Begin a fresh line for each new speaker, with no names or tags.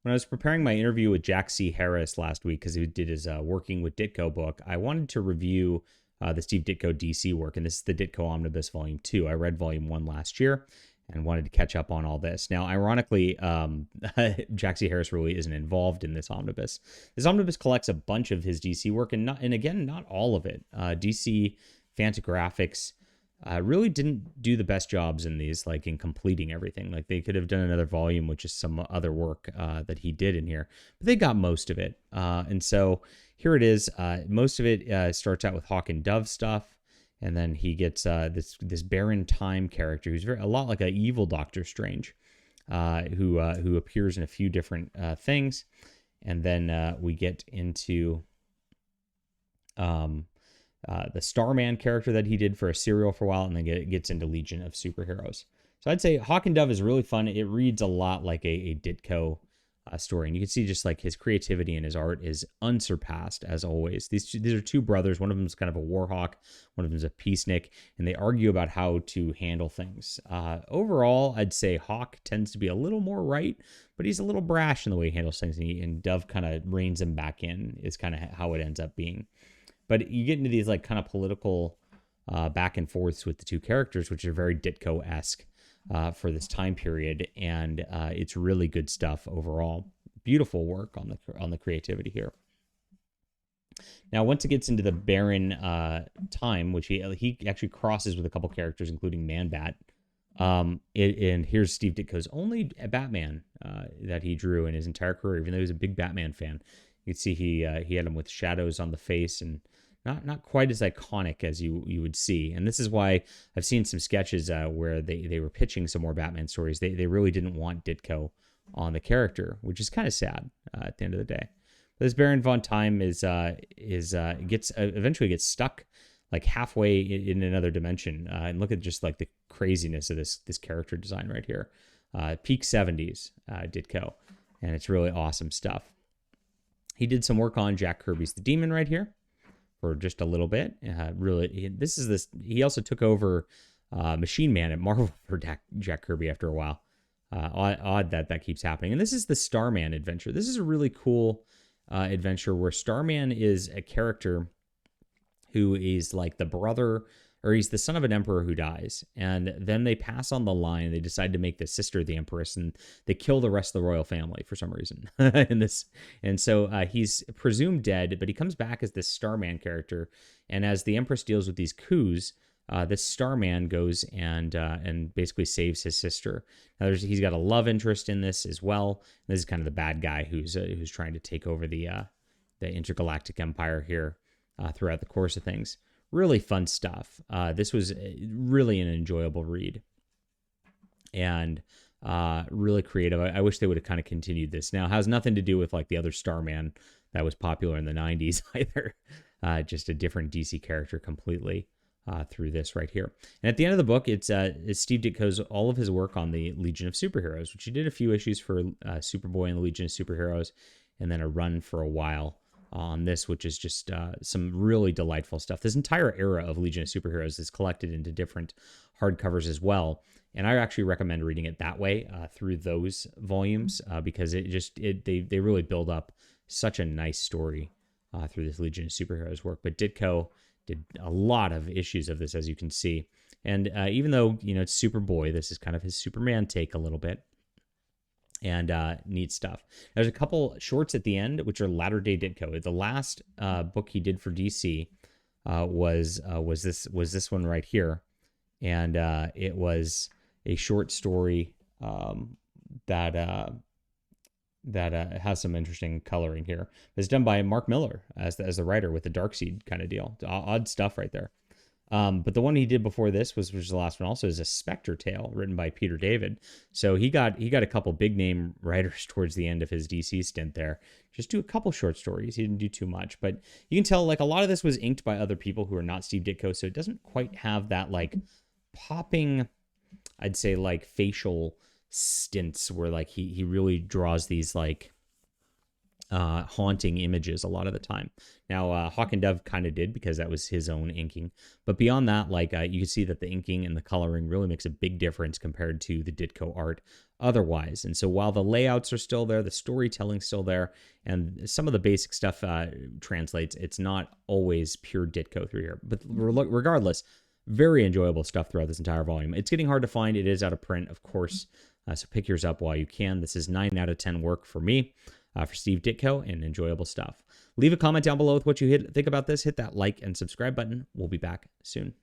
when I was preparing my interview with Jack C. Harris last week, because he did his Working with Ditko book, I wanted to review the Steve Ditko DC work, and this is the Ditko Omnibus Volume 2. I read Volume 1 last year and wanted to catch up on all this. Now, ironically, Jack C. Harris really isn't involved in this omnibus. This omnibus collects a bunch of his DC work, and again, not all of it. DC Fantagraphics really didn't do the best jobs in these, like in completing everything. Like they could have done another volume, which is some other work that he did in here, but they got most of it. And so here it is. Most of it starts out with Hawk and Dove stuff, and then he gets this Baron Time character who's a lot like an evil Doctor Strange, who appears in a few different things, and then we get into the Starman character that he did for a serial for a while, and then gets into Legion of Superheroes. So I'd say Hawk and Dove is really fun. It reads a lot like a Ditko story, and you can see just like his creativity and his art is unsurpassed as always. These are two brothers. One of them is kind of a warhawk, one of them is a peacenik, and they argue about how to handle things. Overall, I'd say Hawk tends to be a little more right, but he's a little brash in the way he handles things, and Dove kind of reins him back in. Is kind of how it ends up being. But you get into these like kind of political back and forths with the two characters, which are very Ditko-esque for this time period, and it's really good stuff overall. Beautiful work on the creativity here. Now, once it gets into the Baron time, which he actually crosses with a couple characters, including Man-Bat. And here's Steve Ditko's only Batman that he drew in his entire career, even though he was a big Batman fan. You can see he had him with shadows on the face and not quite as iconic as you would see. And this is why I've seen some sketches where they were pitching some more Batman stories. They really didn't want Ditko on the character, which is kind of sad at the end of the day. But this Baron von Time eventually gets stuck like halfway in another dimension. And look at just like the craziness of this character design right here. Peak 70s Ditko, and it's really awesome stuff. He did some work on Jack Kirby's The Demon right here for just a little bit. He also took over Machine Man at Marvel for Jack Kirby after a while. Odd that keeps happening. And this is the Starman adventure. This is a really cool adventure where Starman is a character who is like the brother, or he's the son of an emperor who dies. And then they pass on the line. They decide to make the sister the empress, and they kill the rest of the royal family for some reason in this. And so he's presumed dead, but he comes back as this Starman character. And as the empress deals with these coups, this Starman goes and basically saves his sister. Now he's got a love interest in this as well. This is kind of the bad guy who's trying to take over the intergalactic empire here throughout the course of things. Really fun stuff. This was really an enjoyable read and really creative. I wish they would have kind of continued this. Now, it has nothing to do with like the other Starman that was popular in the 90s either. Just a different DC character completely through this right here. And at the end of the book, it's Steve Ditko's all of his work on the Legion of Superheroes, which he did a few issues for Superboy and the Legion of Superheroes, and then a run for a while on this, which is just some really delightful stuff. This entire era of Legion of Superheroes is collected into different hardcovers as well, and I actually recommend reading it that way through those volumes because they really build up such a nice story through this Legion of Superheroes work. But Ditko did a lot of issues of this, as you can see, and even though it's Superboy, this is kind of his Superman take a little bit. And neat stuff. There's a couple shorts at the end, which are latter day Ditko. The last book he did for DC was this one right here, and it was a short story that has some interesting coloring here. It's done by Mark Miller as the writer with the Darkseid kind of deal. Odd stuff right there. But the one he did before this which was the last one also, is a Spectre tale written by Peter David. So he got a couple big name writers towards the end of his DC stint there. Just do a couple short stories. He didn't do too much, but you can tell like a lot of this was inked by other people who are not Steve Ditko. So it doesn't quite have that like popping, I'd say like facial stints where like he really draws these like haunting images a lot of the time. Now, Hawk and Dove kind of did because that was his own inking. But beyond that, like you can see that the inking and the coloring really makes a big difference compared to the Ditko art otherwise. And so while the layouts are still there, the storytelling's still there, and some of the basic stuff translates, it's not always pure Ditko through here. But regardless, very enjoyable stuff throughout this entire volume. It's getting hard to find. It is out of print, of course. So pick yours up while you can. This is 9 out of 10 work for me. For Steve Ditko, and enjoyable stuff. Leave a comment down below with what you think about this. Hit that like and subscribe button. We'll be back soon.